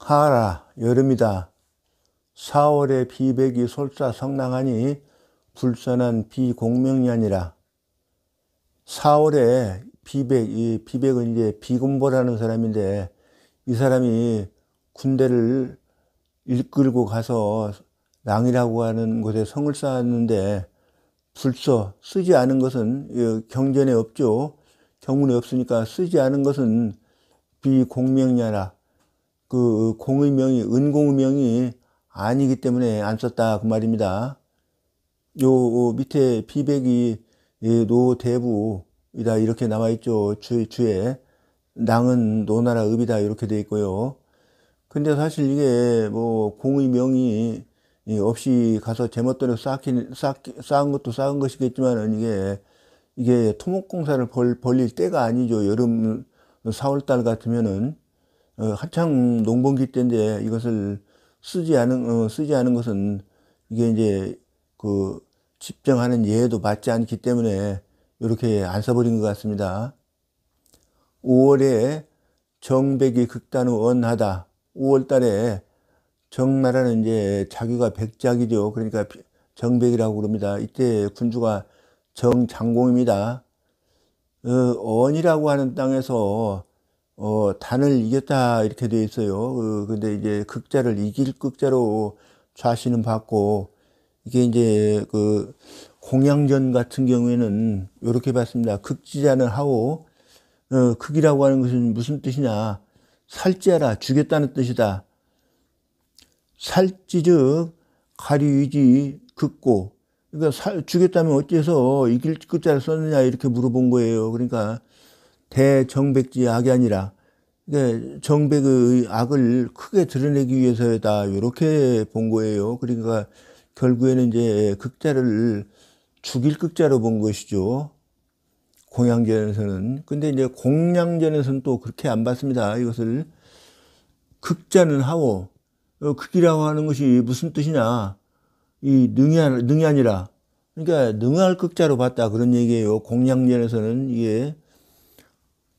하라 여름이다. 4월의 비백이 솔사성낭하니 불선한 비공명이 아니라. 4월에 이 비백은 이제 비군보라는 사람인데, 이 사람이 군대를 이끌고 가서 낭이라고 하는 곳에 성을 쌓았는데, 불서 쓰지 않은 것은 경전에 없죠. 경문에 없으니까 쓰지 않은 것은 비공명이라. 그 공의 명이 은공의 명이 아니기 때문에 안 썼다 그 말입니다. 요 밑에 비백이 노대부이다 이렇게 나와 있죠. 주에 낭은 노나라 읍이다 이렇게 돼 있고요. 근데 사실 이게 뭐 공의 명이 없이 가서 제멋대로 쌓은 것도 쌓은 것이겠지만은 이게 토목공사를 벌릴 때가 아니죠. 여름 4월달 같으면은 한창 농번기 때인데 이것을 쓰지 않은 것은 이게 이제 그 집정하는 예에도 맞지 않기 때문에 이렇게 안 써버린 것 같습니다. 5월에 정백이 극단후 언하다. 5월 달에 정나라는 이제 자기가 백작이죠. 그러니까 정백이라고 그럽니다. 이때 군주가 정장공입니다. 언이라고 하는 땅에서 단을 이겼다 이렇게 되어 있어요. 근데 이제 극자를 이길 극자로 좌시는 받고, 이게 이제 그 공양전 같은 경우에는 이렇게 봤습니다. 극지자는 하오. 극이라고 하는 것은 무슨 뜻이냐? 살찌하라, 죽였다는 뜻이다. 살찌즉 가리위지 극고. 그러니까 죽였다면 어째서 이길 극자를 썼느냐 이렇게 물어본 거예요. 그러니까 대정백지 악이 아니라, 그러니까 정백의 악을 크게 드러내기 위해서다 이렇게 본 거예요. 그러니까 결국에는 이제 극자를 죽일 극자로 본 것이죠. 공양전에서는. 근데 이제 공양전에서는 또 그렇게 안 봤습니다. 이것을 극자는 하오. 극이라고 하는 것이 무슨 뜻이냐? 이 능이 아니라, 그러니까 능할 극자로 봤다 그런 얘기예요. 공양전에서는 이게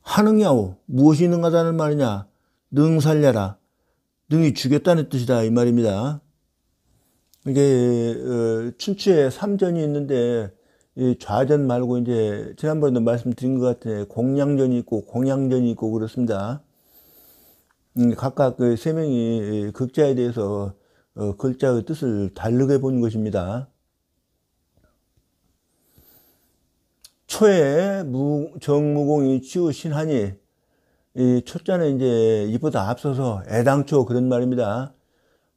하능야오, 무엇이 능하다는 말이냐? 능 살려라. 능이 죽였다는 뜻이다 이 말입니다. 이게 춘추에 3전이 있는데 이 좌전 말고 이제 지난번에도 말씀드린 것 같아. 공양전이 있고 공양전이 있고 그렇습니다. 각각 그 세 명이 극자에 대해서 글자의 뜻을 다르게 본 것입니다. 초에 정무공이 치우신하니, 이 초자는 이제 이보다 앞서서 애당초 그런 말입니다.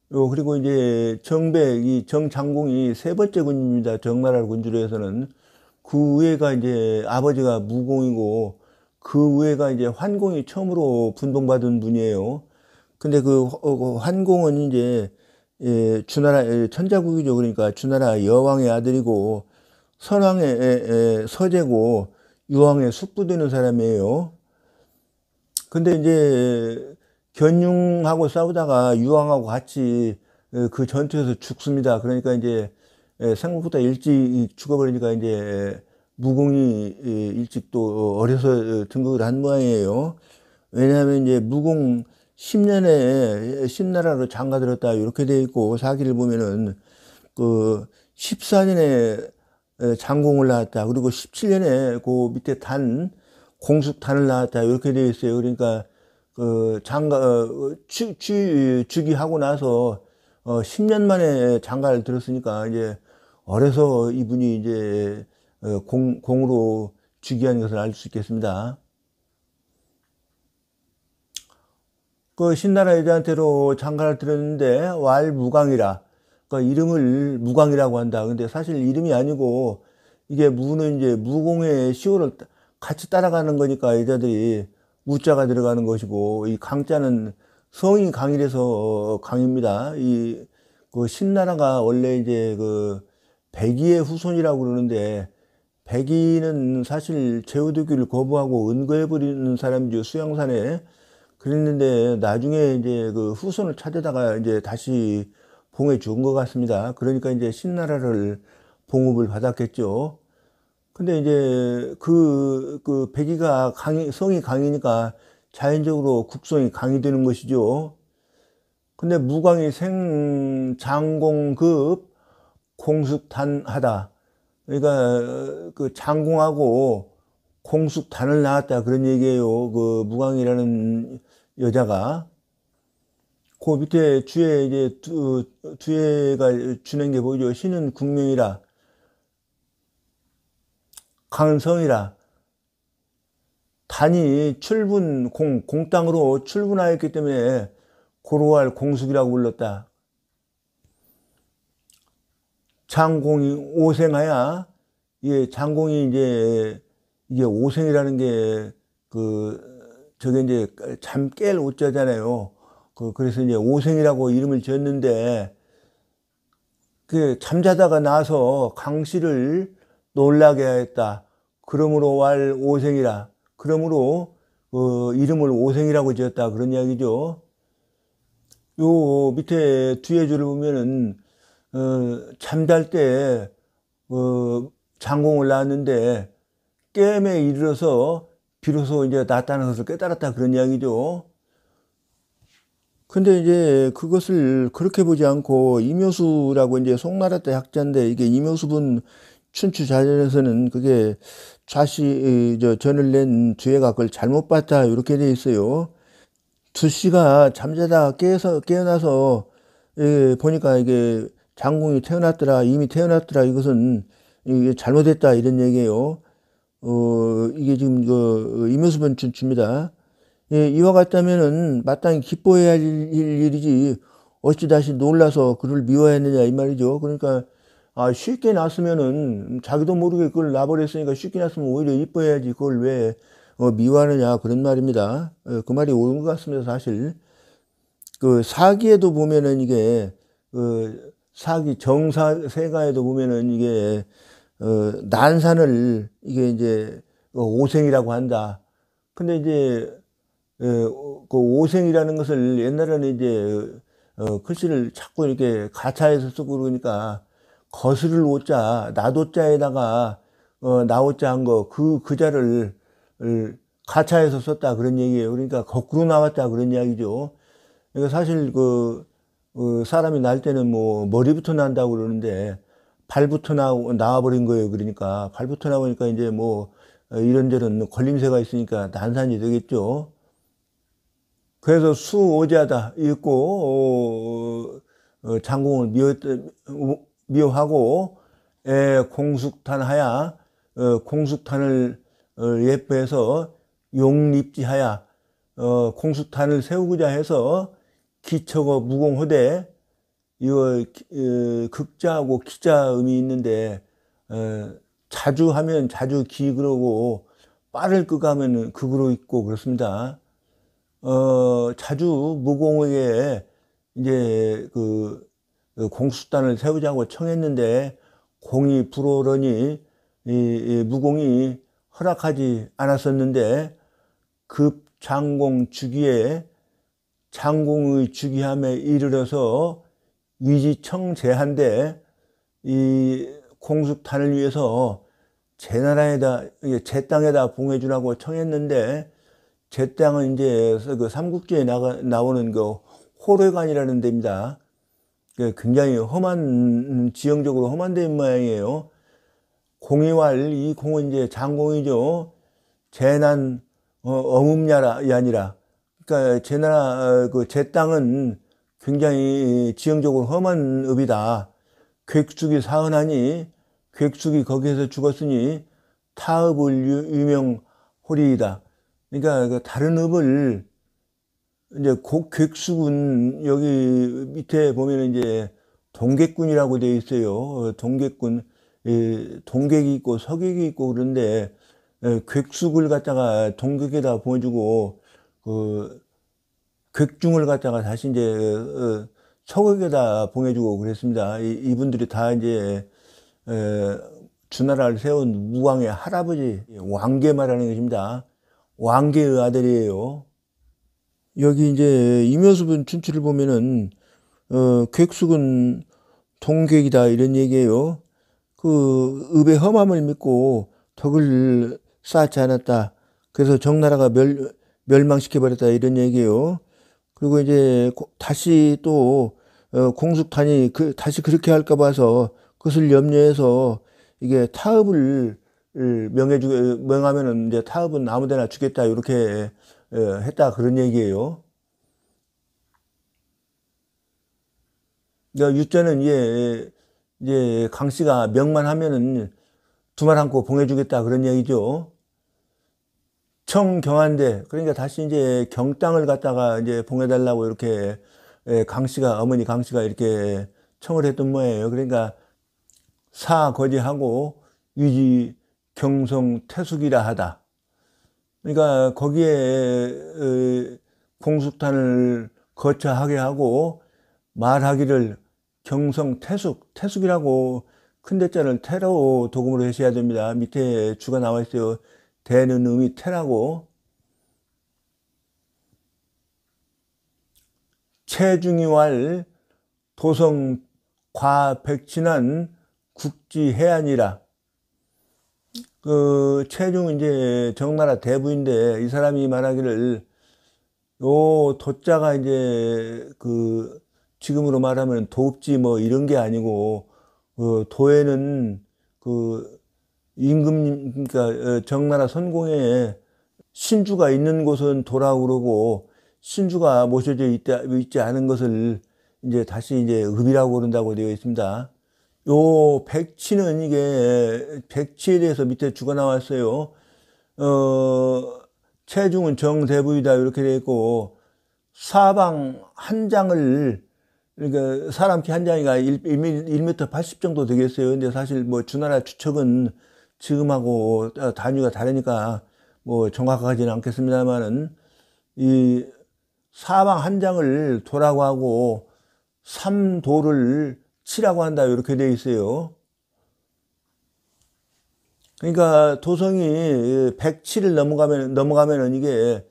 그리고 이제 이 정장공이 세 번째 군주입니다. 정나라 군주로 해서는. 그 위에가 이제 아버지가 무공이고, 그 위에가 이제 환공이 처음으로 분봉받은 분이에요. 근데 그 환공은 이제 주나라 천자국이죠. 그러니까 주나라 여왕의 아들이고, 선왕의 서재고, 유왕의 숙부되는 사람이에요. 근데 이제 견융하고 싸우다가 유왕하고 같이 그 전투에서 죽습니다. 그러니까 이제 생각보다 일찍 죽어버리니까 이제 무공이 일찍 또 어려서 등극을 한 모양이에요. 왜냐하면 이제 무공 10년에 신나라로 장가들었다 이렇게 돼 있고, 사기를 보면은 그 14년에 장공을 낳았다. 그리고 17년에 그 밑에 공숙단을 낳았다. 이렇게 되어 있어요. 그러니까 그 즉위하고 나서 10년 만에 장가를 들었으니까 이제 어려서 이분이 이제 공으로 즉위한 것을 알 수 있겠습니다. 그 신나라 여자한테로 장가를 들었는데 왈무강이라. 그러니까 이름을 무강이라고 한다. 근데 사실 이름이 아니고, 이게 무는 이제 무공의 시호를 같이 따라가는 거니까 여자들이 무자가 들어가는 것이고, 이 강자는 성이 강이라서 강입니다. 그 신나라가 원래 이제 그 백의의 후손이라고 그러는데, 백의는 사실 제후도교를 거부하고 은거해버리는 사람이죠. 수양산에. 그랬는데 나중에 이제 그 후손을 찾아다가 이제 다시 봉해 준 것 같습니다. 그러니까 이제 신나라를 봉급을 받았겠죠. 근데 이제 그 백의가 성이 강이니까 자연적으로 국성이 강이 되는 것이죠. 근데 무광이 생장공급 공숙단하다. 그러니까 그 장공하고 공숙단을 낳았다 그런 얘기예요. 그 무광이라는 여자가. 그 밑에 주에 이제 뒤에가 주는 게 보이죠. 신은 국명이라 강은 성이라 단이 출분 공땅으로 출분하였기 때문에 고로할 공숙이라고 불렀다. 장공이 오생하야. 이게 장공이 이게 오생이라는 게 저게 이제 잠 깰 오자잖아요. 그래서 이제 오생이라고 이름을 지었는데, 그 잠자다가 나서 강씨를 놀라게 하였다. 그러므로 왈 오생이라. 그러므로 이름을 오생이라고 지었다 그런 이야기죠. 요 밑에 뒤에 줄을 보면은 잠잘 때 장공을 낳았는데 깨임에 이르러서 비로소 이제 낫다는 것을 깨달았다 그런 이야기죠. 근데 이제 그것을 그렇게 보지 않고 이묘수라고 이제 송나라 때 학자인데, 이게 이묘수분 춘추자전에서는 그게 전을 낸 뒤에가 그걸 잘못 봤다 이렇게 돼 있어요. 두씨가 잠자다 깨어나서 보니까 이게 장공이 태어났더라, 이미 태어났더라, 이것은 이게 잘못했다 이런 얘기예요. 이게 지금 이묘수분 춘추입니다. 예, 이와 같다면은 마땅히 기뻐해야 할 일이지 어찌 다시 놀라서 그를 미워야 했느냐 이 말이죠. 그러니까 쉽게 났으면은 자기도 모르게 그걸 놔버렸으니까 쉽게 났으면 오히려 이뻐해야지 그걸 왜 미워하느냐 그런 말입니다. 그 말이 옳은 것 같습니다. 사실 그 사기에도 보면은 이게 사기 정사세가에도 보면은 이게 난산을 이게 이제 오생이라고 한다. 근데 이제 그 오생이라는 것을 옛날에는 이제 글씨를 자꾸 이렇게 가차해서 쓰고 그러니까 거스를 오자 나도자에다가 나오자 한 거 그 자를 가차해서 썼다 그런 얘기예요. 그러니까 거꾸로 나왔다 그런 이야기죠. 그러니까 사실 사람이 날 때는 뭐 머리부터 난다고 그러는데 발부터 나와버린 거예요. 그러니까 발부터 나오니까 이제 뭐 이런저런 걸림새가 있으니까 난산이 되겠죠. 그래서 수오자다 읽고 장공을 미워하고 공숙탄하야 공숙탄을 예뻐해서 용립지하야 공숙탄을 세우고자 해서 기척어 무공호대. 이거 극자하고 기자음이 있는데 자주 하면 자주 기 그러고 빠를 끄고 하면 극으로 있고 그렇습니다. 자주 무공에게 이제 공수단을 세우자고 청했는데 공이 불오르니 이 무공이 허락하지 않았었는데 급 장공 주기에 장공의 주기함에 이르러서 위지청제한데 이 공수탄을 위해서 제 나라에다 제 땅에다 봉해주라고 청했는데 제 땅은 이제 그 삼국지에 나오는 그 호래관이라는 데입니다. 굉장히 험한, 지형적으로 험한 데인 모양이에요. 공이왈, 이 공은 이제 장공이죠. 재난, 어음야라, 이 아니라. 그러니까 제 나라, 제 땅은 굉장히 지형적으로 험한 읍이다. 객숙이 사흔하니, 객숙이 거기에서 죽었으니, 타읍을 유명호리이다. 그러니까 다른 읍을 이제 객숙은 여기 밑에 보면 이제 동객군이라고 되어 있어요. 동객군, 동객이 있고 서객이 있고 그런데 객숙을 갖다가 동객에다 보내주고 객중을 갖다가 다시 이제 서객에다 보내주고 그랬습니다. 이분들이 다 이제 주나라를 세운 무왕의 할아버지 왕계 말하는 것입니다. 왕계의 아들이에요. 여기 이제 이묘수분 춘추를 보면은 객숙은 동객이다 이런 얘기예요. 그 읍의 험함을 믿고 덕을 쌓지 않았다. 그래서 정나라가 멸망시켜 버렸다 이런 얘기예요. 그리고 이제 다시 또 공숙탄이 다시 그렇게 할까 봐서 그것을 염려해서 이게 타읍을 명하면은 이제 타읍은 아무데나 주겠다 이렇게 했다 그런 얘기예요. 그러니까 유자는 이제 강 씨가 명만 하면은 두 말 안고 봉해주겠다 그런 얘기죠. 청경한데 그러니까 다시 이제 경땅을 갖다가 이제 봉해달라고 이렇게 강 씨가 어머니 강 씨가 이렇게 청을 했던 모양이에요. 그러니까 사거지하고 유지 경성 태숙이라 하다. 그러니까 거기에 공숙탄을 거처하게 하고 말하기를 경성 태숙이라고 큰 대자를 태로 도금으로 하셔야 됩니다. 밑에 주가 나와 있어요. 대는 의미 태라고. 체중이왈 도성 과백친한 국지해안이라. 그 체중은 이제 정나라 대부인데 이 사람이 말하기를 요 도자가 이제 그 지금으로 말하면 도읍지 뭐 이런 게 아니고 그 도에는 그 임금 그러니까 정나라 선공에 신주가 있는 곳은 도라고 그러고 신주가 모셔져 있지 않은 것을 이제 다시 이제 읍이라고 그런다고 되어 있습니다. 요 백치는 이게 백치에 대해서 밑에 주가 나왔어요. 체중은 정대부이다 이렇게 되어 있고 사방 한 장을 그러니까 사람 키 한 장이가 1m 80 정도 되겠어요. 근데 사실 뭐 주나라 추측은 지금하고 단위가 다르니까 뭐 정확하지는 않겠습니다만은 이 사방 한 장을 도라고 하고 삼도를 치라고 한다 이렇게 되어 있어요. 그러니까 도성이 107을 넘어가면은 이게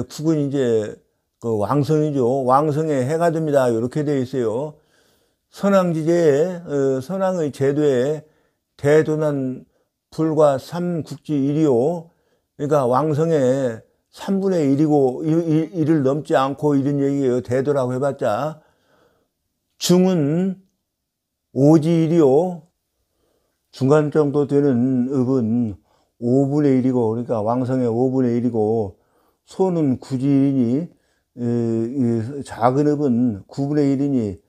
국은 이제 그 왕성이죠. 왕성의 해가 됩니다. 이렇게 되어 있어요. 선왕지제에 선왕의 제도에 대도난 불과 삼국지 1이요. 그러니까 왕성의 3분의 1이고 1을 넘지 않고 이런 얘기예요. 대도라고 해봤자 중은 오지 1이요. 중간 정도 되는 읍은 5분의 1이고 그러니까 왕성의 5분의 1이고 소는 굳이 1이니 작은 읍은 9분의 1이니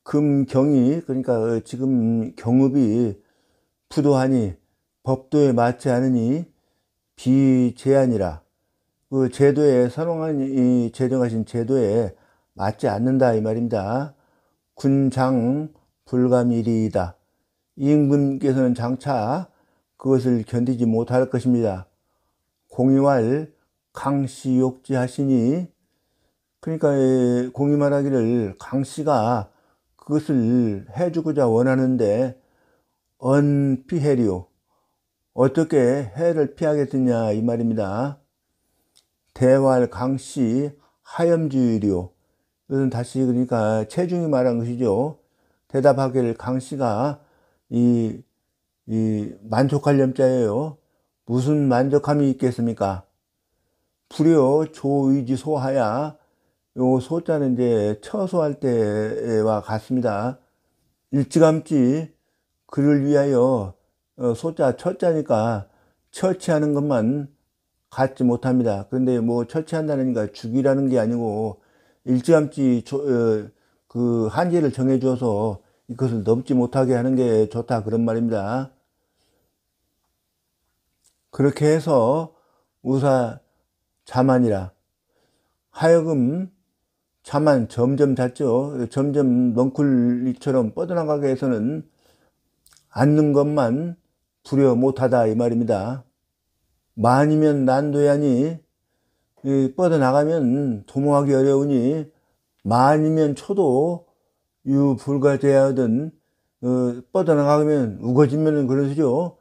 금경이 그러니까 지금 경읍이 부도하니 법도에 맞지 않으니 비제한이라 그 제도에 선왕이 제정하신 제도에 맞지 않는다 이 말입니다. 군장 불감일이다. 임금께서는 장차 그것을 견디지 못할 것입니다. 공의왈 강씨 욕지하시니 그러니까 공의 말하기를 강씨가 그것을 해주고자 원하는데 언피해리오 어떻게 해를 피하겠느냐 이 말입니다. 대왈 강씨 하염주의리오 이것은 다시 그러니까 체중이 말한 것이죠. 대답하기를 강씨가 이 만족할 염자예요. 무슨 만족함이 있겠습니까? 불여 조의지 소하야 요 소자는 이제 처소할 때와 같습니다. 일찌감치 그를 위하여 소자 처자니까 처치하는 것만 갖지 못합니다. 그런데 뭐 처치한다는 게 죽이라는 게 아니고 일찌감치 그 한계를 정해줘서 이것을 넘지 못하게 하는 게 좋다 그런 말입니다. 그렇게 해서 우사 자만이라 하여금 자만 점점 잦죠. 점점 넝쿨이처럼 뻗어나가게 해서는 앉는 것만 부려 못하다 이 말입니다. 만이면 난도야니 뻗어나가면 도모하기 어려우니 만이면 초도 유불가제하든 뻗어나가면 우거지면 그런 소리죠.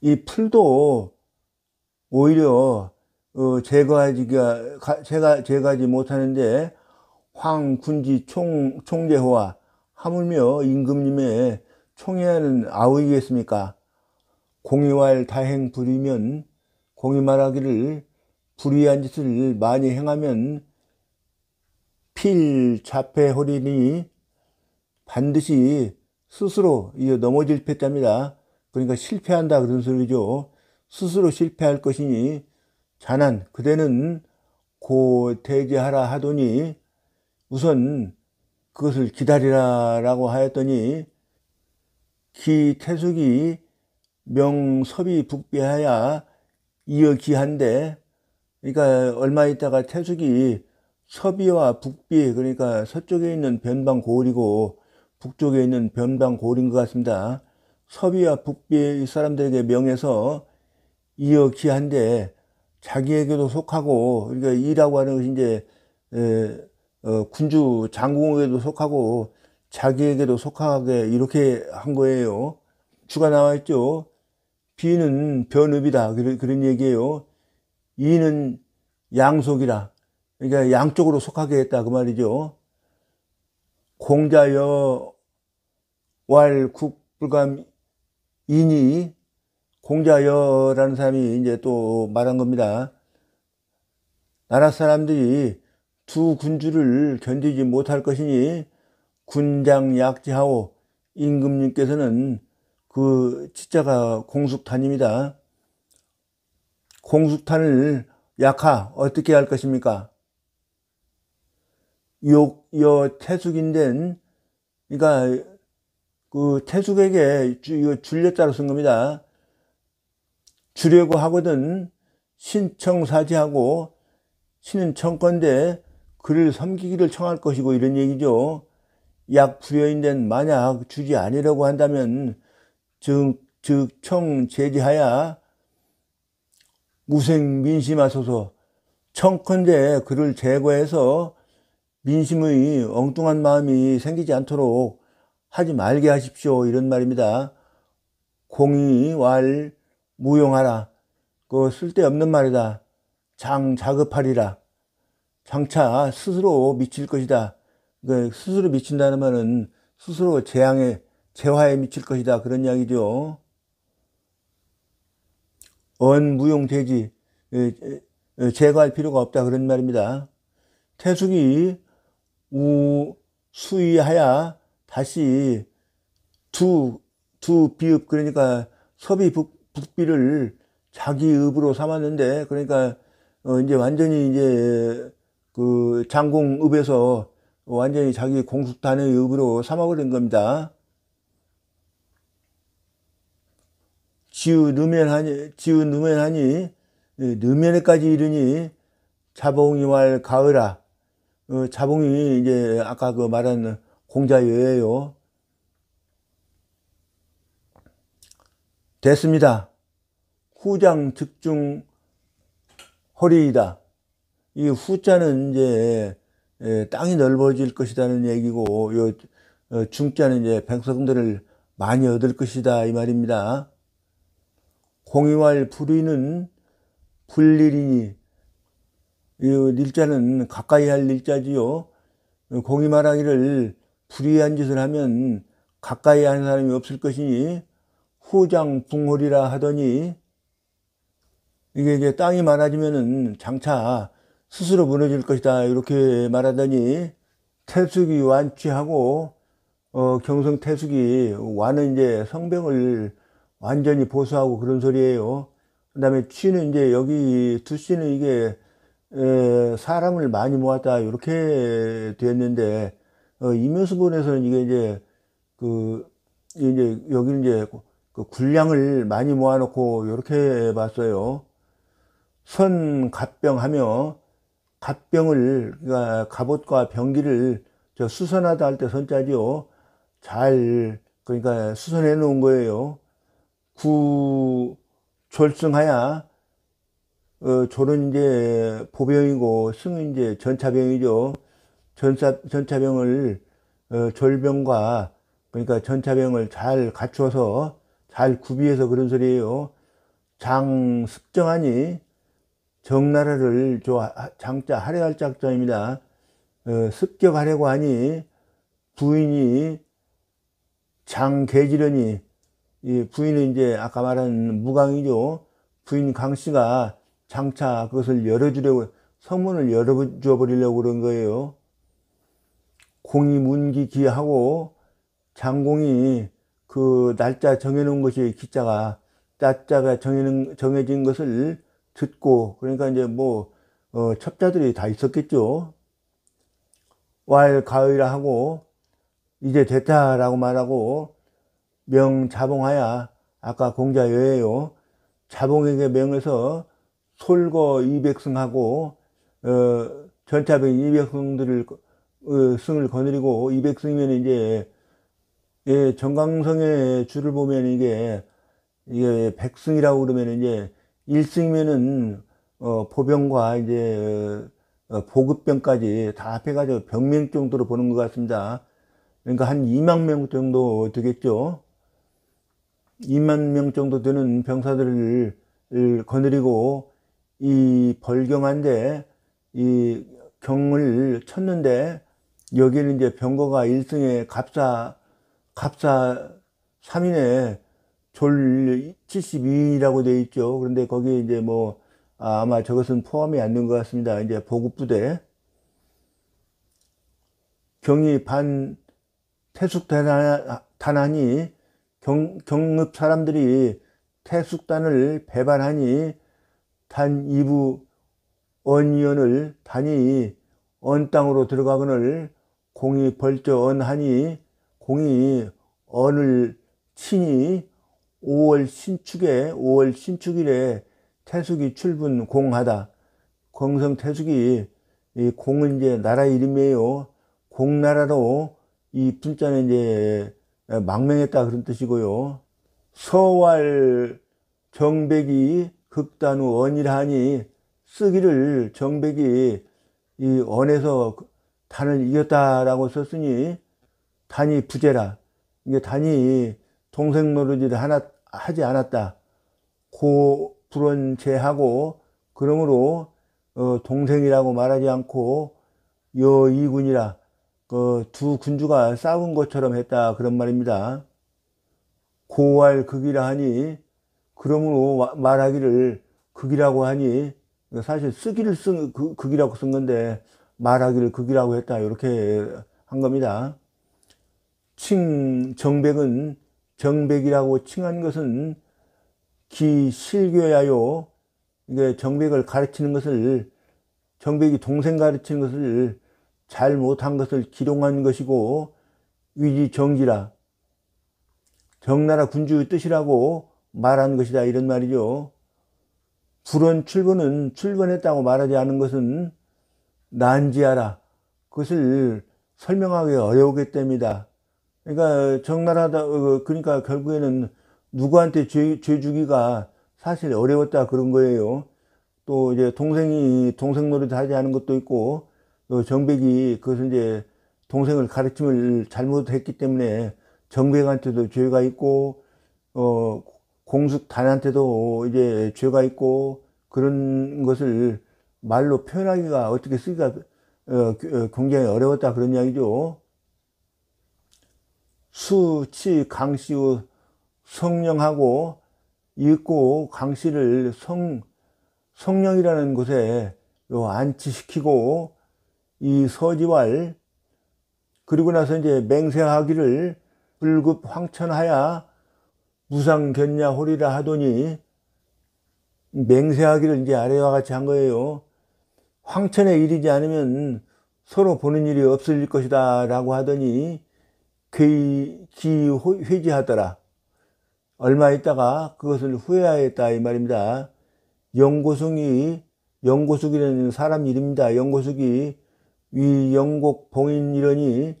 이 풀도 오히려 제거하지 못하는데 황군지 총제호와 하물며 임금님의 총애하는 아우이겠습니까? 공의왈 다행 불이면 공의 말하기를 불의한 짓을 많이 행하면 필자폐홀이니 반드시 스스로 넘어질 패자입니다. 그러니까 실패한다 그런 소리죠. 스스로 실패할 것이니 자난 그대는 고대제하라 하더니 우선 그것을 기다리라라고 하였더니 기태숙이 명섭이 북비하야 이어기한데, 그러니까 얼마 있다가 태숙이 서비와 북비, 그러니까 서쪽에 있는 변방고을이고 북쪽에 있는 변방고을인 것 같습니다. 서비와 북비 사람들에게 명해서 이어기한데 자기에게도 속하고, 그러니까 이라고 하는 것이 이제 군주 장궁에게도 속하고 자기에게도 속하게 이렇게 한 거예요. 주가 나와 있죠. 비는 변읍이다 그런 얘기예요. 이는 양속이라, 그러니까 양쪽으로 속하게 했다 그 말이죠. 공자여 왈국불감 이니, 공자여라는 사람이 이제 또 말한 겁니다. 나라 사람들이 두 군주를 견디지 못할 것이니 군장약지하오, 임금님께서는 그 치자가 공숙탄입니다. 공숙탄을 약하 어떻게 할 것입니까? 욕여 태숙인된, 그러니까 그 태숙에게 줄였다로 쓴 겁니다. 주려고 하거든 신청사지하고, 신은 청건데 그를 섬기기를 청할 것이고 이런 얘기죠. 약 불여인된 만약 주지 아니라고 한다면 즉 청제지하야 무생 민심하소서, 청컨대 그를 제거해서 민심의 엉뚱한 마음이 생기지 않도록 하지 말게 하십시오 이런 말입니다. 공의왈 무용하라, 그 쓸데없는 말이다. 장자급하리라, 장차 스스로 미칠 것이다. 스스로 미친다는 말은 스스로 재화에 미칠 것이다 그런 이야기죠. 언무용되지, 제거할 필요가 없다 그런 말입니다. 태숙이 수의하야 다시 두 비읍, 그러니까 서비 북비를 자기 읍으로 삼았는데, 그러니까 이제 완전히 이제 그 장공읍에서 완전히 자기 공숙단의 읍으로 삼아버린 겁니다. 지우 느면하니 느면에까지 이르니 자봉이왈 가을아, 자봉이 이제 아까 그 말한 공자여예요. 됐습니다. 후장 즉중 허리이다. 이 후자는 이제 땅이 넓어질 것이라는 얘기고, 요 중자는 이제 백성들을 많이 얻을 것이다 이 말입니다. 공의왈 불의는 불일이니, 이 일자는 가까이 할 일자지요. 공의 말하기를 불의한 짓을 하면 가까이 하는 사람이 없을 것이니 후장붕홀이라 하더니, 이게 이제 땅이 많아지면은 장차 스스로 무너질 것이다 이렇게 말하더니, 태숙이 완취하고 경성 태숙이 완은 이제 성병을 완전히 보수하고 그런 소리예요. 그 다음에 취는 이제 여기 두씨는 이게 사람을 많이 모았다 이렇게 되었는데, 이면수본에서는 이게 이제 이제 여기는 이제 그 군량을 많이 모아놓고 이렇게 봤어요. 선갑병하며, 갑병을, 그러니까 갑옷과 병기를 수선하다 할 때 선자지요. 그러니까 수선해 놓은 거예요. 졸승하야, 졸은 이제 보병이고 승은 이제 전차병이죠. 전차병을 졸병과, 그러니까 전차병을 잘 갖추어서 잘 구비해서 그런 소리예요. 장습정하니, 정나라를 장자 할애할 짝자입니다. 습격하려고 하니 부인이 장계지려니, 이 부인은 이제 아까 말한 무강이죠. 부인 강씨가 장차 그것을 열어주려고, 성문을 열어줘 버리려고 그런 거예요. 공이 문기기하고 장공이 그 날짜 정해놓은 것이 기자가, 날짜가 정해진 것을 듣고, 그러니까 이제 뭐 첩자들이 다 있었겠죠. 왈 가의라 하고 이제 됐다라고 말하고 명자봉하야, 아까 공자여예요. 자봉에게 명해서 솔거 200승하고 전차병 200승들을 승을 거느리고, 200승이면 이제 정강성의 줄을 보면 이게 100승이라고 그러면 이제 1승이면은 보병과 이제 보급병까지 다 합해가지고 병명 정도로 보는 것 같습니다. 그러니까 한 2만 명 정도 되겠죠. 2만 명 정도 되는 병사들을 거느리고 이 벌경한데 이 경을 쳤는데, 여기는 이제 병거가 1승에 갑사 3인에 졸 72인이라고 되어 있죠. 그런데 거기에 이제 뭐 아마 저것은 포함이 안 된 것 같습니다. 이제 보급부대. 경이 반 태숙단하니, 경읍 사람들이 태숙단을 배반하니, 단 이부 언이언을 단이 언 땅으로 들어가거늘, 공이 벌저 언하니, 공이 언을 치니 5월 신축일에 태숙이 출분 공하다. 공성 태숙이, 이 공은 이제 나라 이름이에요. 공나라로 이 분자는 이제 망명했다 그런 뜻이고요. 서왈 정백이 극단후 언이라 하니, 쓰기를 정백이 이 언에서 단을 이겼다라고 썼으니 단이 부재라. 이게 단이 동생 노릇을 하지 않았다. 고 불원제하고, 그러므로 동생이라고 말하지 않고 여이군이라, 그 두 군주가 싸운 것처럼 했다 그런 말입니다. 고할 극이라 하니, 그러므로 말하기를 극이라고 하니, 사실 쓰기를 극이라고 쓴 건데 말하기를 극이라고 했다, 이렇게 한 겁니다. 정백은, 정백이라고 칭한 것은 기실교야요. 이게 정백을 가르치는 것을, 정백이 동생 가르치는 것을 잘 못한 것을 기롱한 것이고, 위지정지라, 정나라 군주의 뜻이라고 말한 것이다, 이런 말이죠. 불원 출분은 출번했다고 말하지 않은 것은 난지하라, 그것을 설명하기 어려우기 때문이다. 그러니까 정나라다, 그러니까 결국에는 누구한테 죄 주기가 사실 어려웠다 그런 거예요. 또 이제 동생이 동생 노릇 하지 않은 것도 있고, 또 정백이 그것을 이제 동생을 가르침을 잘못했기 때문에 정백한테도 죄가 있고, 공숙단한테도 이제 죄가 있고, 그런 것을 말로 표현하기가, 어떻게 쓰기가 굉장히 어려웠다 그런 이야기죠. 수치 강씨의 성령하고, 읽고 강씨를 성령이라는 곳에 안치시키고, 이 서지왈, 그리고 나서 이제 맹세하기를 불급 황천하야 무상견야홀이라 하더니, 맹세하기를 이제 아래와 같이 한 거예요. 황천에 이르지 않으면 서로 보는 일이 없을 것이다 라고 하더니 기회지하더라. 얼마 있다가 그것을 후회하였다, 이 말입니다. 영고숙이라는 사람 이름입니다. 영고숙이 위영곡 봉인이러니,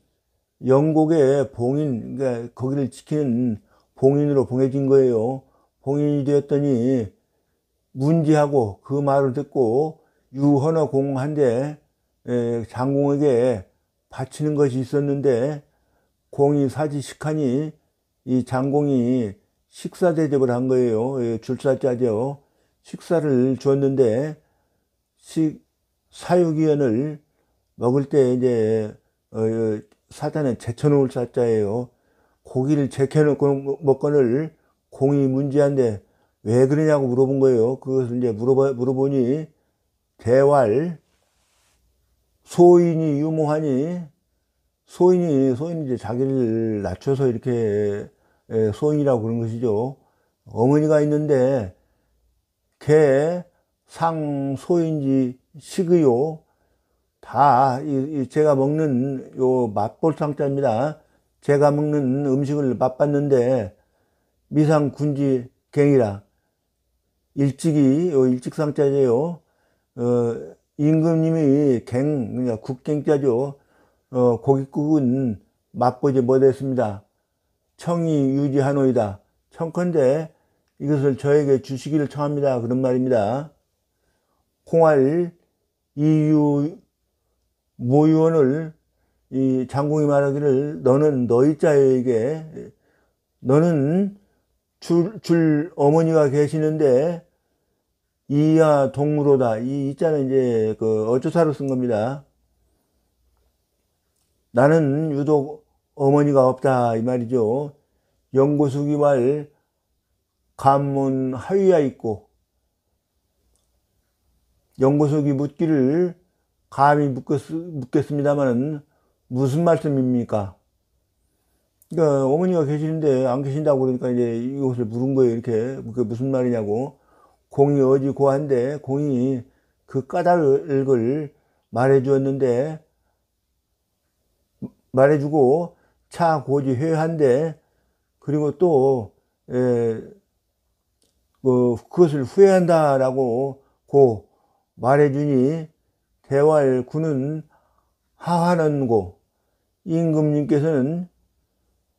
영곡의 봉인, 그러니까 거기를 지키는 봉인으로 봉해진 거예요. 봉인이 되었더니 문지하고, 그 말을 듣고 유헌어 공한데 장공에게 바치는 것이 있었는데, 공이 사지식하니 이 장공이 식사 대접을 한 거예요. 줄사자죠. 식사를 줬는데, 사육위원을 먹을 때 이제 사자는 제쳐놓을 사자예요. 고기를 제쳐놓고 먹거늘 공이 문지한데, 왜 그러냐고 물어본 거예요. 그것을 이제 물어보니 대왈 소인이 유모하니 소인이 이제 자기를 낮춰서 이렇게 소인이라고 그런 것이죠. 어머니가 있는데 개 상소인지 식의요. 다 제가 먹는 요 맛볼상자입니다. 제가 먹는 음식을 맛봤는데 미상군지 갱이라 일찍이 요 일찍상자예요. 임금님이 그러니까 국갱자죠. 고깃국은 맛보지 못했습니다. 청이 유지하노이다. 청컨대 이것을 저에게 주시기를 청합니다. 그런 말입니다. 홍할 이유 모유원을 이 장공이 말하기를 너는 너희 자에게 너는 줄 어머니가 계시는데 이야 동무로다. 이 자는 이제 그 어조사로 쓴 겁니다. 나는 유독 어머니가 없다 이 말이죠. 영고수기 말 관문 하위야 있고 영고수기 묻기를 감히 묻겠습니다만은 무슨 말씀입니까? 그러니까 어머니가 계시는데 안 계신다고 그러니까 이제 이것을 물은 거예요. 이렇게 그게 무슨 말이냐고. 공이 어지 고한데 공이 그 까닭을 말해 주었는데 말해주고 차 고지 회한데 그리고 또 그것을 후회한다라고 고 말해주니 대왈 군은 하하는 고 임금님께서는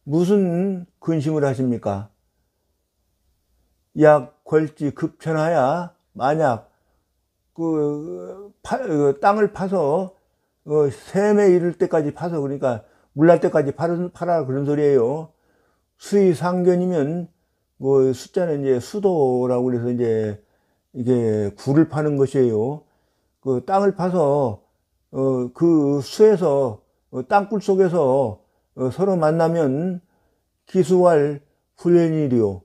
무슨 근심을 하십니까? 약 걸지 급천하야 만약 그 땅을 파서 샘에 이를 때까지 파서 그러니까 물날 때까지 팔아 그런 소리예요. 수의 상견이면 뭐 숫자는 이제 수도라고 그래서 이제 이게 굴을 파는 것이에요. 그 땅을 파서 그 수에서 땅굴 속에서 서로 만나면 기수할 훈련이리요.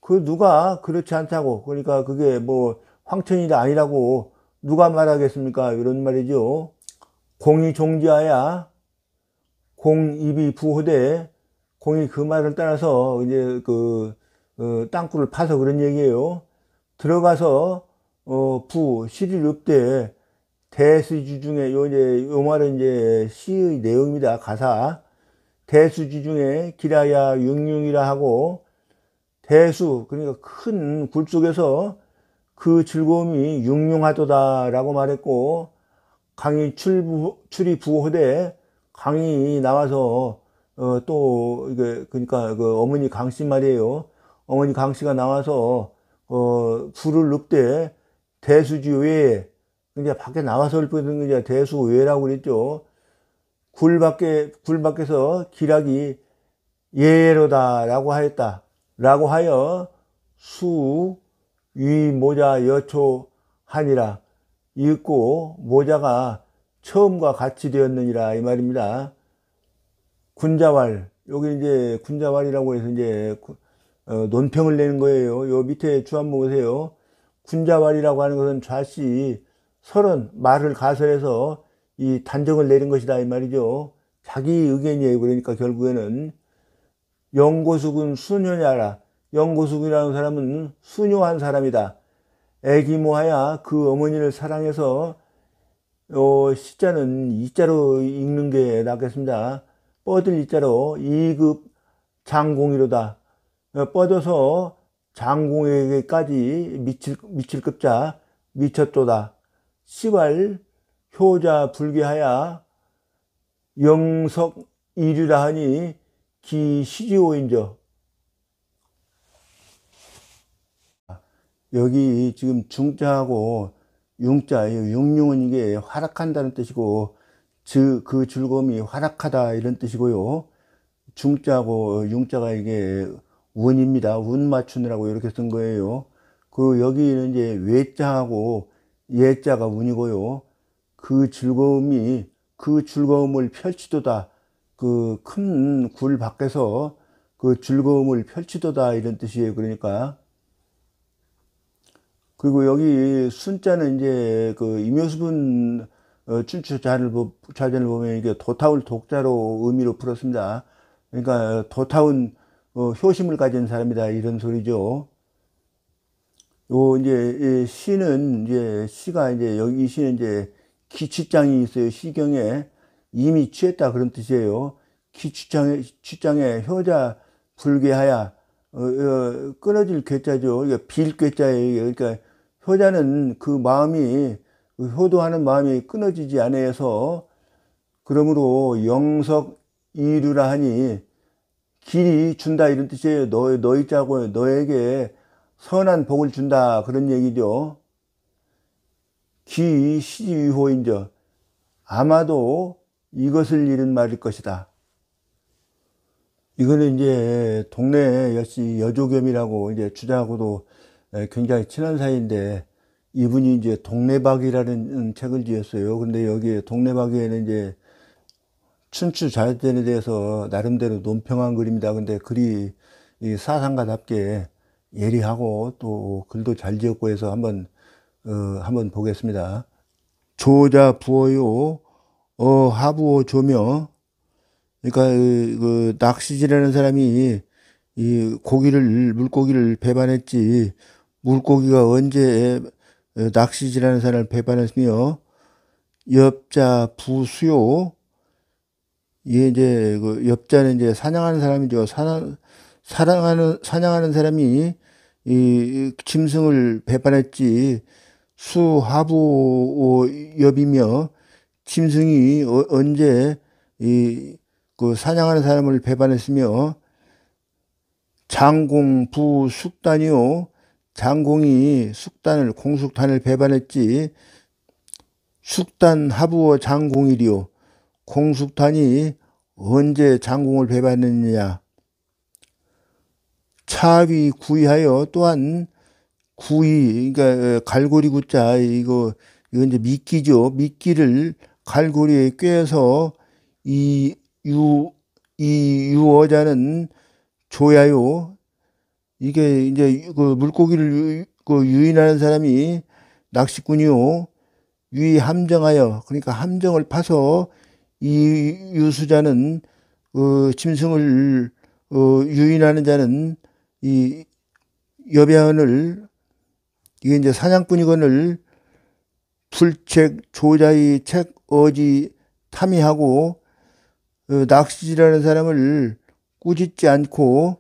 그 누가 그렇지 않다고 그러니까 그게 뭐 황천이다 아니라고 누가 말하겠습니까? 이런 말이죠. 공이 종지하야 공입이 부호되 공이 그 말을 따라서 이제 땅굴을 파서 그런 얘기예요. 들어가서 시를 읊되 대수지 중에 요 말은 이제 시의 내용입니다. 가사 대수지 중에 기라야 융융이라 하고 대수 그러니까 큰 굴 속에서 그 즐거움이 융융하도다라고 말했고 강이 출이 부호되 강이 나와서 또 이게 그러니까 그 어머니 강씨 말이에요. 어머니 강씨가 나와서 불을 읊되 대수지 외에 이제 밖에 나와서 읊는 게 대수 외라고 그랬죠. 굴 밖에서 기락이 예로다라고 하였다. 라고 하여 수 위 모자 여초하니라. 읽고 모자가 처음과 같이 되었느니라 이 말입니다. 군자왈 여기 이제 군자왈이라고 해서 이제 논평을 내는 거예요. 요 밑에 주 한번 보세요. 군자왈이라고 하는 것은 좌씨 설은 말을 가설해서 이 단정을 내린 것이다 이 말이죠. 자기 의견이에요. 그러니까 결국에는 영고숙은 수녀냐라. 영고숙이라는 사람은 수녀한 사람이다. 애기모하야 그 어머니를 사랑해서 시자는 이자로 읽는 게 낫겠습니다. 뻗을 이자로 2급 장공이로다. 뻗어서 장공에게까지 미칠 급자 미쳤도다. 시왈 효자 불계하야 영석 이류라 하니 기 시지오인저. 여기 지금 중자하고 융자, 융융은 이게 활락한다는 뜻이고 그 즐거움이 활락하다 이런 뜻이고요. 중자하고 융자가 이게 운입니다. 운 맞추느라고 이렇게 쓴 거예요. 그 여기는 이제 외자하고 예자가 운이고요. 그 즐거움을 펼치도다. 그 큰 굴 밖에서 그 즐거움을 펼치도다 이런 뜻이에요. 그러니까 그리고 여기 순자는 이제 그 임효수분 춘추자전을 보면 이게 도타울 독자로 의미로 풀었습니다. 그러니까 도타운 효심을 가진 사람이다 이런 소리죠. 요 이제 이 시는 이제 시가 이제 여기 이 시는 이제 기취장이 있어요. 시경에 이미 취했다 그런 뜻이에요. 기취장에 효자 불괴하야 끊어질 괴자죠. 이게 빌 괴자예요. 그러니까 효자는 그 마음이 효도하는 마음이 끊어지지 않아서 그러므로 영석 이루라 하니 길이 준다 이런 뜻이에요. 너희 자고 너에게 선한 복을 준다 그런 얘기죠. 기 시유호인저 아마도 이것을 잃은 말일 것이다. 이거는 이제 동네 여조겸이라고 이제 주자하고도 굉장히 친한 사이인데 이분이 이제 동네박이라는 책을 지었어요. 근데 여기에 동네박이에는 이제 춘추자전에 대해서 나름대로 논평한 글입니다. 근데 글이 이 사상가답게 예리하고 또 글도 잘 지었고 해서 한번 보겠습니다. 조자 부어요 하부어 조며. 그러니까 그 낚시질하는 사람이 이 물고기를 배반했지 물고기가 언제 낚시질하는 사람을 배반했으며 엽자 부수요. 이게 이제 그 엽자는 이제 사냥하는 사람이죠. 사냥하는 사람이 이 짐승을 배반했지 수하부 엽이며 짐승이 언제 그 사냥하는 사람을 배반했으며 장공 부숙단이요. 장공이 공숙단을 배반했지 숙단 하부어 장공이리요. 공숙단이 언제 장공을 배반했느냐. 차위 구이하여 또한 그러니까 갈고리 구자 이거 이제 미끼죠. 미끼를 갈고리에 꿰어서 이 유어자는 조야요. 이게 이제 그 물고기를 유인하는 사람이 낚시꾼이요. 함정하여 그러니까 함정을 파서 이 유수자는 짐승을 유인하는 자는 이 여배언을 이게 이제 사냥꾼이건을 불책 조자의 책 어지 탐의하고 낚시질하는 사람을 꾸짖지 않고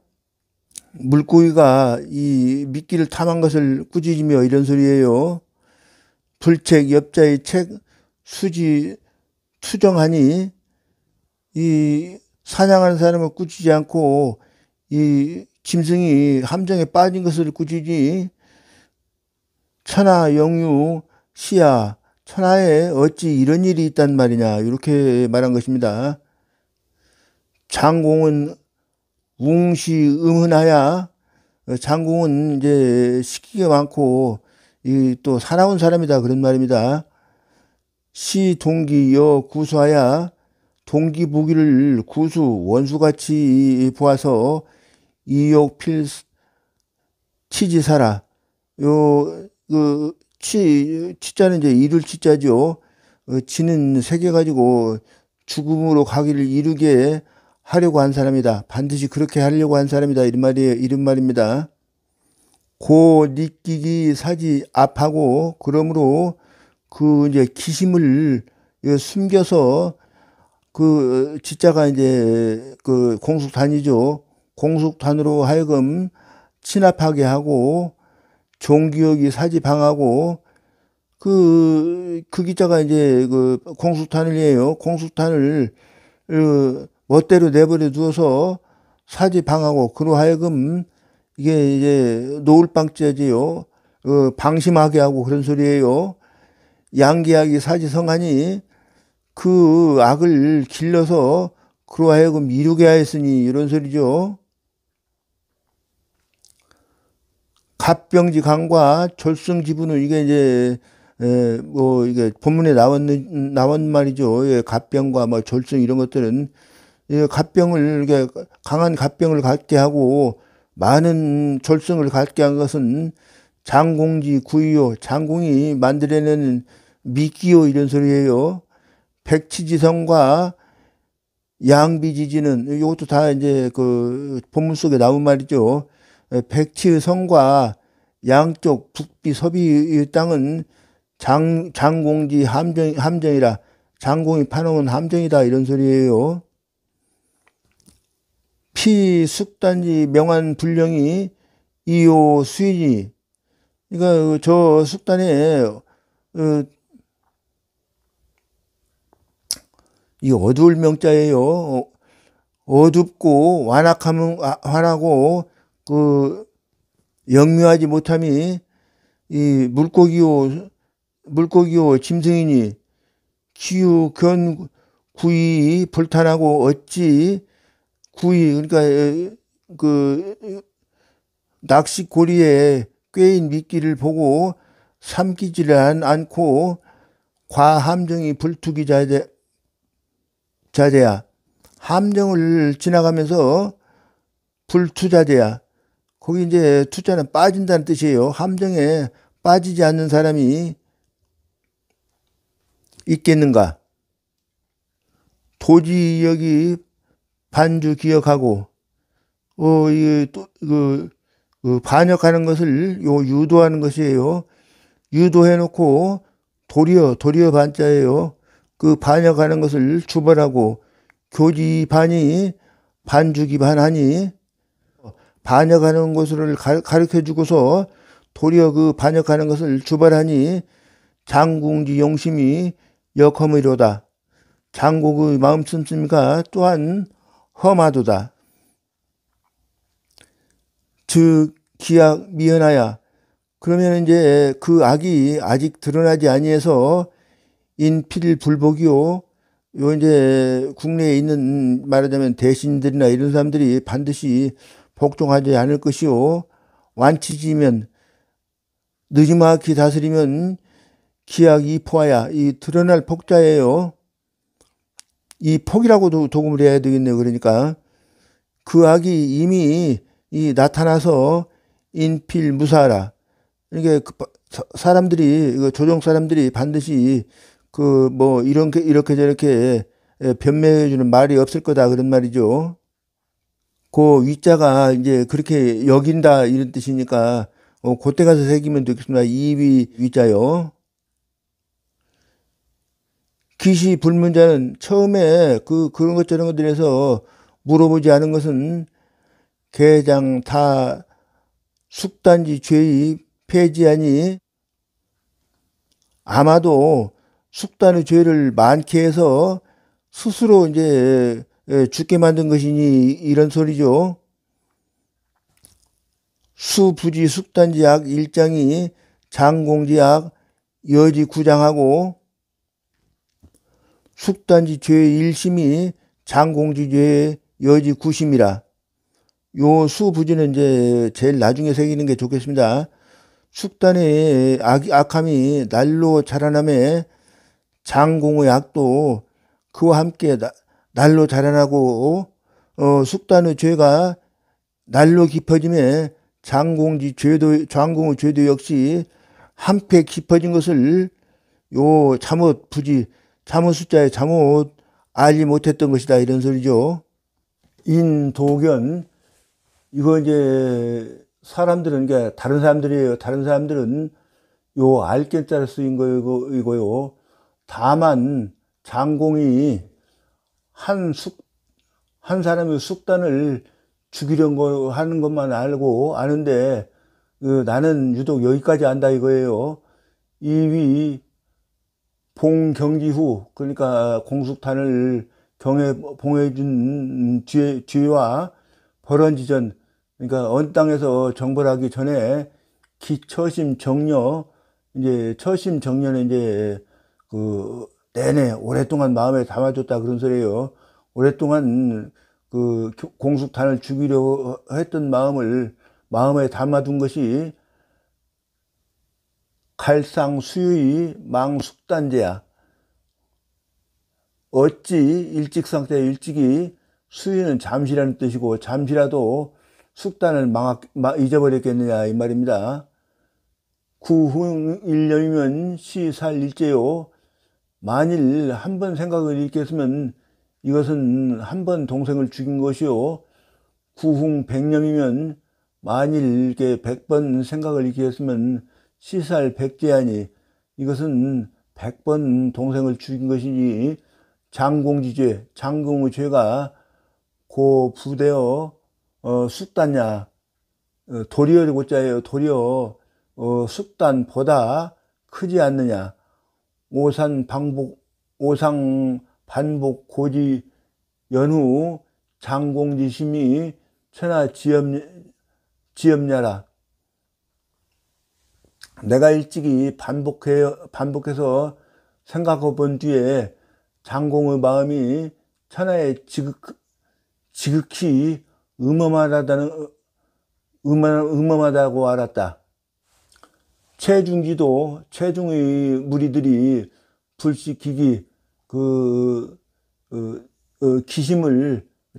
물고기가 이 미끼를 탐한 것을 꾸짖으며 이런 소리예요. 불책 엽자의 책 수지 투정하니 이 사냥하는 사람을 꾸짖지 않고 이 짐승이 함정에 빠진 것을 꾸짖지 천하 영유 시야 천하에 어찌 이런 일이 있단 말이냐 이렇게 말한 것입니다. 장공은 웅시음흔하야 장공은 이제 시기가 많고 또 사나운 사람이다 그런 말입니다. 시 동기 여 구수하야 동기 보기를 구수 원수같이 보아서 이욕필 치지사라. 치자는 이제 이룰 치자죠. 치는 새겨 가지고 죽음으로 가기를 이루게 하려고 한 사람이다. 반드시 그렇게 하려고 한 사람이다. 이런 말입니다. 고 니끼기 사지 앞하고 그러므로 그 이제 기심을 숨겨서 그 지자가 이제 그 공숙단이죠. 공숙단으로 하여금 친압하게 하고 종기역이 사지 방하고 그 기자가 이제 그 공숙단을 해요. 공숙단을 멋대로 내버려 두어서 사지 방하고 그로 하여금 이게 이제 노을방자지요. 방심하게 하고 그런 소리예요. 양계하기 사지 성하니 그 악을 길러서 그로 하여금 이루게 하였으니 이런 소리죠. 갑병지 강과 졸승 지부는 이게 이제 이게 본문에 나온 말이죠. 예, 갑병과 뭐 졸승 이런 것들은 갑병을 강한 갑병을 갖게 하고 많은 졸승을 갖게 한 것은 장공지 구이요. 장공이 만들어내는 미끼요. 이런 소리예요. 백치지성과 양비지지는 이것도 다 이제 그 본문 속에 나온 말이죠. 백치의 성과 양쪽 북비 서비의 땅은 장공지 함정이라 장공이 파놓은 함정이다 이런 소리예요. 피숙단지 명한 불령이 이요 수인이 그러니까 저 숙단에 이 어두울 명자예요. 어둡고 환하고 그 영묘하지 못함이 이 물고기요 짐승이니 기유 견 구이 불탄하고 어찌 구이 그러니까 그 낚시고리에 꿰인 미끼를 보고 삼키지를 않고 과함정이 불투기 자제야. 함정을 지나가면서 불투자제야. 거기 이제 투자는 빠진다는 뜻이에요. 함정에 빠지지 않는 사람이 있겠는가? 도지역이 반주 기억하고 반역하는 것을 유도하는 것이에요. 유도해놓고 도리어 반자예요. 그 반역하는 것을 주벌하고 교지 반이 반주기 반하니 반역하는 것을 가르쳐 주고서 도리어 그 반역하는 것을 주벌하니 장궁지 용심이 역허미로다. 장국의 마음 씀씀이가 또한 험하도다. 즉 기약 미연하야. 그러면 이제 그 악이 아직 드러나지 아니해서 인필 불복이요. 요 이제 국내에 있는 말하자면 대신들이나 이런 사람들이 반드시 복종하지 않을 것이요. 완치지면 느지막히 다스리면 기약 이포하야. 이 드러날 폭자예요. 이 폭이라고도 독음을 해야 되겠네요. 그러니까 그 악이 이미 나타나서 인필 무사하라. 이게 사람들이 조정 사람들이 반드시 그 뭐 이렇게 저렇게 변명해 주는 말이 없을 거다 그런 말이죠. 그 위자가 이제 그렇게 여긴다 이런 뜻이니까 그때 가서 새기면 되겠습니다. 이위 위자요. 기시 불문자는 처음에 그런 것 저런 것들에서 물어보지 않은 것은 개장 다 숙단지 죄의 폐지하니 아마도 숙단의 죄를 많게 해서 스스로 이제 죽게 만든 것이니 이런 소리죠. 수부지 숙단지약 1장이 장공지약 여지 9장하고 숙단지 죄 1심이 장공지 죄 여지 9심이라. 요 수부지는 이제 제일 나중에 새기는 게 좋겠습니다. 숙단의 악함이 날로 자라남에 장공의 악도 그와 함께 날로 자라나고 숙단의 죄가 날로 깊어짐에 장공의 죄도 역시 한패 깊어진 것을 요 잠옷 숫자에 잠옷 알지 못했던 것이다 이런 소리죠. 인도견 이거 이제 사람들은 게 다른 사람들이에요. 다른 사람들은 요 알견자를 쓰인 거이고요. 다만 장공이 한 사람의 숙단을 죽이려고 하는 것만 아는데 나는 유독 여기까지 안다 이거예요. 이위 봉경지 후 그러니까 공숙탄을 봉해준 뒤와 벌언지전 그러니까 언 땅에서 정벌하기 전에 처심 정려 이제 처심 정려는 이제 그 내내 오랫동안 마음에 담아줬다 그런 소리예요. 오랫동안 그 공숙탄을 죽이려 했던 마음에 담아둔 것이 칼상 수유의 망숙단제야. 어찌 일직상태 일찍이 수유는 잠시라는 뜻이고 잠시라도 숙단을 잊어버렸겠느냐 이 말입니다. 구흥 일념이면 시살일제요. 만일 한 번 생각을 일으켰으면 이것은 한 번 동생을 죽인 것이요. 구흥 백념이면 만일 이렇게 100번 생각을 일으켰으면 시살 백제하니 이것은 100번 동생을 죽인 것이니 장공지죄, 장공의 죄가 고 부대어 숙단냐, 도리어를 고자예요. 도리어 숙단보다 크지 않느냐. 오상 반복 고지 연후 장공지심이 천하 지엄냐라. 내가 일찍이 반복해서 생각해 본 뒤에 장공의 마음이 천하에 지극히 음험하다고 알았다. 체중의 무리들이 불식기기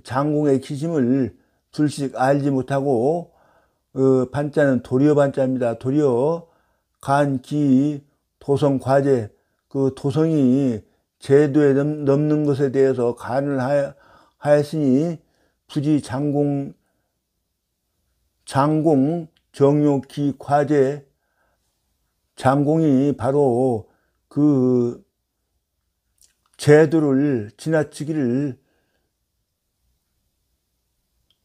장공의 기심을 불식 알지 못하고 반자는 도리어 반자입니다. 도리어 간기 도성 과제 도성이 제도에 넘는 것에 대해서 간을 하였으니 부지 장공 정욕기 과제 장공이 바로 그 제도를 지나치기를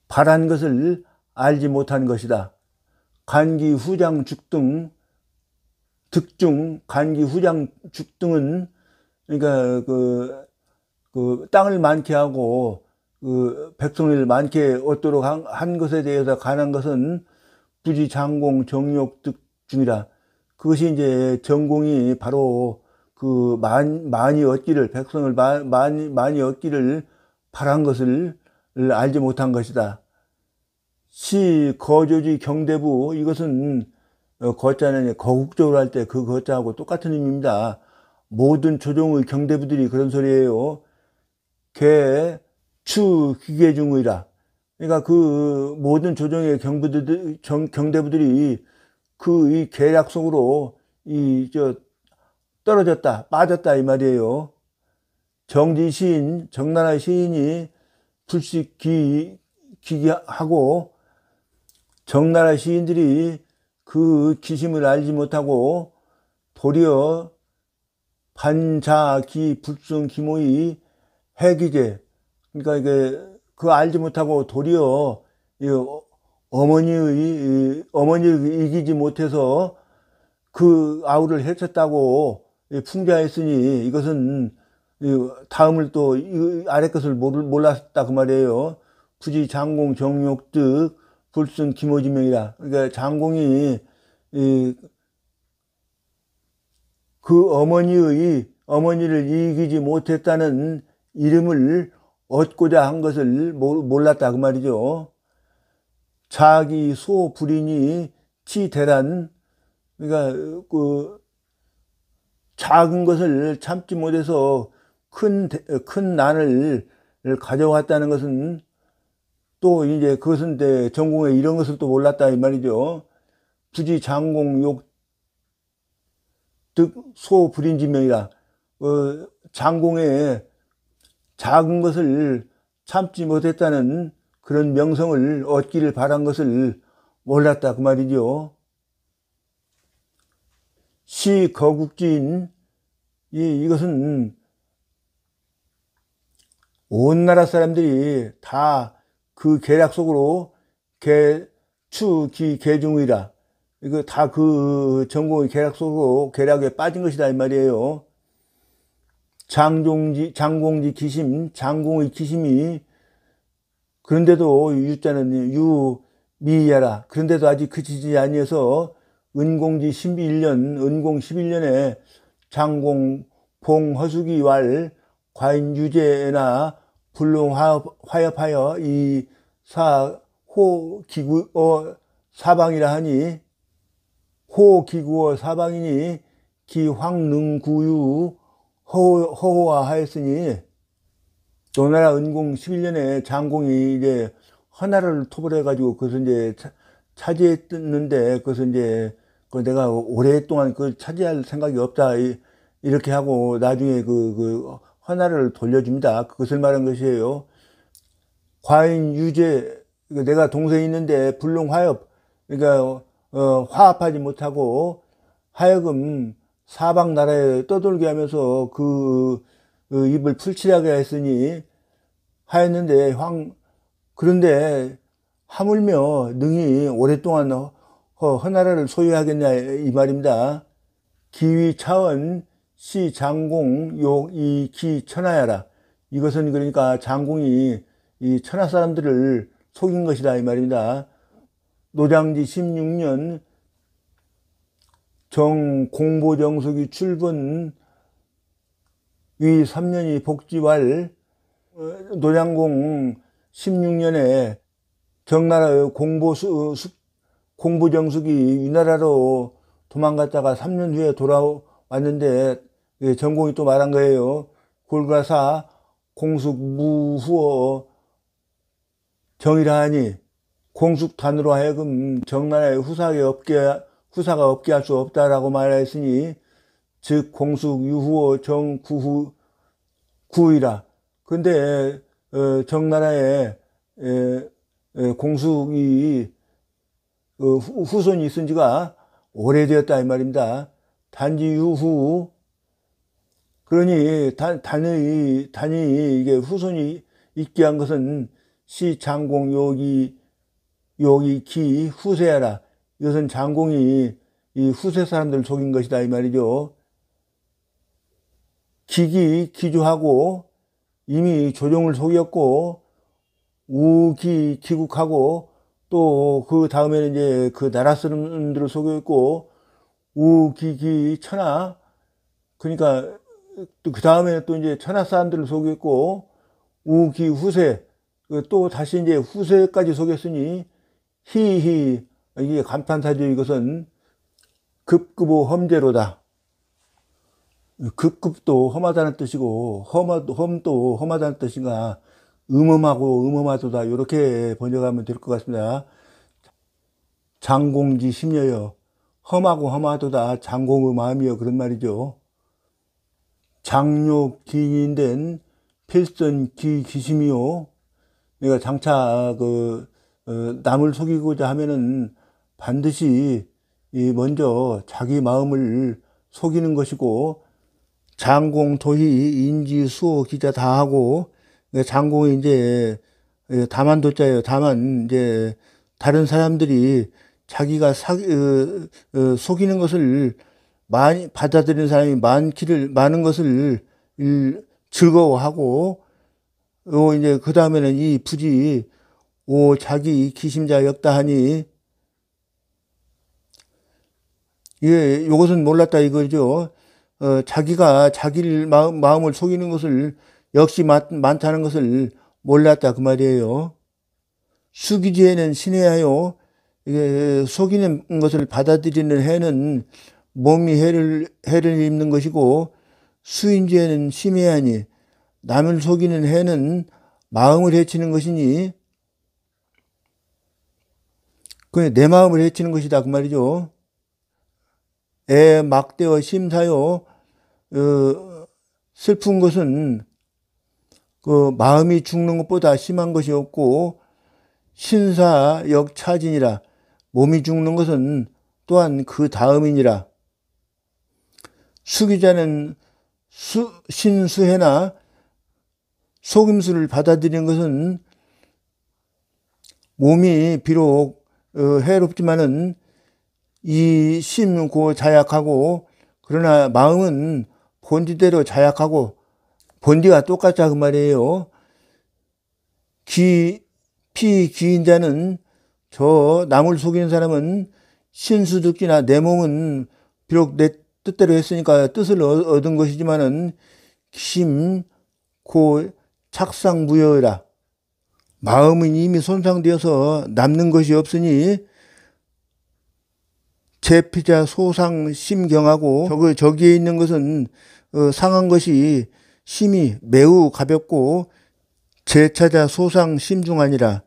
바란 것을 알지 못한 것이다. 간기 후장 죽등 간기 후장 죽등은 그러니까 그 땅을 많게 하고 백성을 많게 얻도록 한 것에 대해서 간한 것은 부지 장공 정욕 득중이라. 그것이 이제 전공이 바로 많이 얻기를, 백성을 많이 얻기를 바란 것을 알지 못한 것이다. 시 거조지 경대부, 이것은 거자는 거국적으로 할 때 그 거자하고 똑같은 의미입니다. 모든 조정의 경대부들이 그런 소리예요. 추 기계중의라. 그러니까 그 모든 조정의 경대부들이 이 계략 속으로 떨어졌다, 빠졌다 이 말이에요. 정나라 시인이 불식 기하고 정나라 시인들이 그 기심을 알지 못하고 도리어 반자기 불승 기모의 해기제, 그러니까 이게 알지 못하고 도리어 어머니를 이기지 못해서 그 아우를 해쳤다고 풍자했으니 이것은 다음을 또 아래 것을 몰랐다 그 말이에요. 부지 장공 정욕득 불승 기모지명이라. 그러니까 장공이 그 어머니를 이기지 못했다는 이름을 얻고자 한 것을 몰랐다 그 말이죠. 자기 소 불인이 치대란, 그러니까 작은 것을 참지 못해서 큰 난을 가져왔다는 것은 또 이제 그것은 전공에 이런 것을 또 몰랐다 이 말이죠. 부지 장공 득 소 불인지명이라. 장공에 작은 것을 참지 못했다는 그런 명성을 얻기를 바란 것을 몰랐다 그 말이죠. 시 거국지인, 이것은 온 나라 사람들이 다 그 계략 속으로 계중의라. 이거 다 그 전공의 계략 속으로 계략에 빠진 것이다 이 말이에요. 장공의 기심이, 그런데도 유자는 유미야라. 그런데도 아직 그치지 아니어서 은공 11년에 장공 봉허수기 왈 과인유제나 불롱화협하여 이 호기구어 사방이라 하니, 호기구어 사방이니 기황능구유 허호화 하였으니, 조나라 은공 11년에 장공이 이제 허나라를 토벌해가지고 그것을 이제 차지했는데, 그것을 이제 그 내가 오랫동안 그 차지할 생각이 없다. 이렇게 하고 나중에 그 헌화를 돌려줍니다. 그것을 말한 것이에요. 과인 유죄, 내가 동생이 있는데 불능화협, 그러니까 화합하지 못하고 하여금 사방 나라에 떠돌게 하면서 그 입을 풀칠하게 했으니 하였는데 그런데 하물며 능히 오랫동안 헌나라를 소유하겠냐 이 말입니다. 기위 차원 시 장공 욕이 기 천하야라. 이것은 그러니까 장공이 이 천하 사람들을 속인 것이다 이 말입니다. 노장지 16년 정공보정숙이 출분 위 3년이 복지왈 노장공 16년에 정나라의 공보정숙이 위나라로 도망갔다가 3년 후에 돌아왔는데 정공이 또 말한 거예요. 골가사 공숙 무후어 정이라 하니 공숙단으로 하여금 정나라의 후사가 없게 할 수 없다라고 말했으니 즉 공숙 유후어 정구이라. 근데 정나라에 공숙이 후손이 있은 지가 오래되었다 이 말입니다. 단지 유후 그러니 단이 이게 후손이 있게 한 것은 시 장공 요기 기 후세야라. 이것은 장공이 이 후세 사람들을 속인 것이다 이 말이죠. 기주하고 이미 조정을 속였고 기국하고 또 그 다음에는 이제 그 나라 사람들을 속였고 우기기 천하, 그러니까 또 그 다음에는 또 이제 천하 사람들을 속였고 우기 후세, 또 다시 이제 후세까지 속였으니 히히, 이게 감탄사죠. 이것은 급급오 험제로다. 급급도 험하다는 뜻이고 험도 험하다는 뜻인가, 음험하고 음험하도다, 이렇게 번역하면 될 것 같습니다. 장공지 심여여, 험하고 험하도다 장공의 마음이여, 그런 말이죠. 장욕 기인된 필선 기심이요. 그러니까 장차 남을 속이고자 하면은 반드시 먼저 자기 마음을 속이는 것이고, 장공 도희 인지 수호 기자 다 하고, 장공이 이제 다만도자예요. 다만 이제 다른 사람들이 자기가 속이는 것을 많이 받아들이는 사람이 많은 것을 즐거워하고, 이제 그 다음에는 이 부지 자기 기심자 역다하니, 요것은 몰랐다 이거죠. 자기가 자기 마음을 속이는 것을 역시 많다는 것을 몰랐다 그 말이에요. 수기지에는 신해하여, 이게 속이는 것을 받아들이는 해는 몸이 해를 입는 것이고, 수인지에는 심해하니 남을 속이는 해는 마음을 해치는 것이니, 내 마음을 해치는 것이다 그 말이죠. 막대어 심사요, 슬픈 것은 그 마음이 죽는 것보다 심한 것이 없고, 신사 역차진이라, 몸이 죽는 것은 또한 그 다음이니라. 수기자는 신수해나 속임수를 받아들이는 것은 몸이 비록 해롭지만은 이 심고 자약하고, 그러나 마음은 본디대로 자약하고 본디가 똑같다 그 말이에요. 피기인자는, 저 남을 속이는 사람은 신수득지나, 내 몸은 비록 내 뜻대로 했으니까 뜻을 얻은 것이지만은 심고 착상무여라. 마음은 이미 손상되어서 남는 것이 없으니 제피자 소상 심경하고, 저기에 있는 것은 상한 것이 심이 매우 가볍고, 제차자 소상 심중하니라.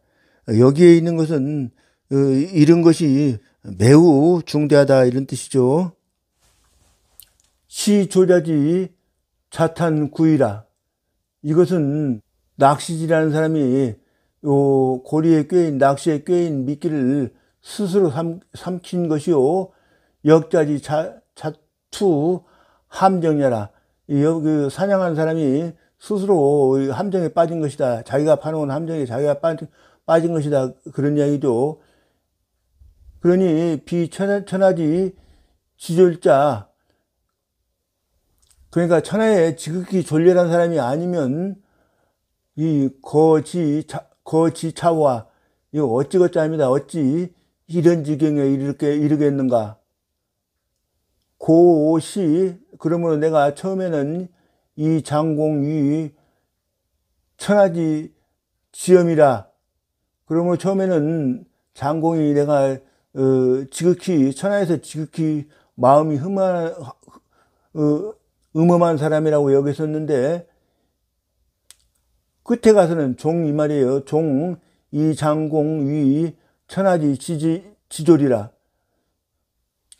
여기에 있는 것은 잃은 것이 매우 중대하다 이런 뜻이죠. 시조자지 자탄구이라. 이것은 낚시질하는 사람이 요 고리에 꿰인 낚시에 꿰인 미끼를 스스로 삼킨 것이요. 역자지 자투 함정야라. 그 사냥한 사람이 스스로 함정에 빠진 것이다. 자기가 파놓은 함정에 자기가 빠진 것이다. 그런 이야기죠. 그러니 비천하지 지졸자. 그러니까 천하에 지극히 졸렬한 사람이 아니면 이 거지차와 이거 어찌거짜입니다. 어찌 이런 지경에 이르겠는가. 고시 그러므로 내가 처음에는 이 장공이 천하지 지엄이라. 그러므로 처음에는 장공이 내가 지극히 천하에서 지극히 마음이 음험한 사람이라고 여겼었는데 끝에 가서는 종 이 말이에요. 종 이 장공 위 천하지 지졸이라.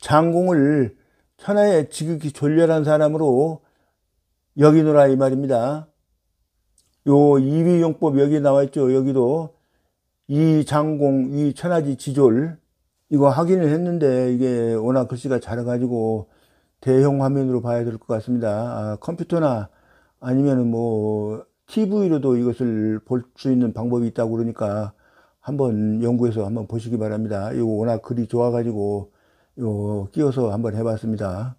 장공을 천하에 지극히 졸렬한 사람으로 여기노라 이 말입니다. 요 이위용법 여기 나와 있죠. 여기도 이 장공 위 천하지 지졸 이거 확인을 했는데 이게 워낙 글씨가 작아가지고 대형 화면으로 봐야 될 것 같습니다. 컴퓨터나 아니면은 뭐 TV로도 이것을 볼 수 있는 방법이 있다고 그러니까 한번 연구해서 한번 보시기 바랍니다. 이거 워낙 글이 좋아가지고 이거 끼워서 한번 해봤습니다.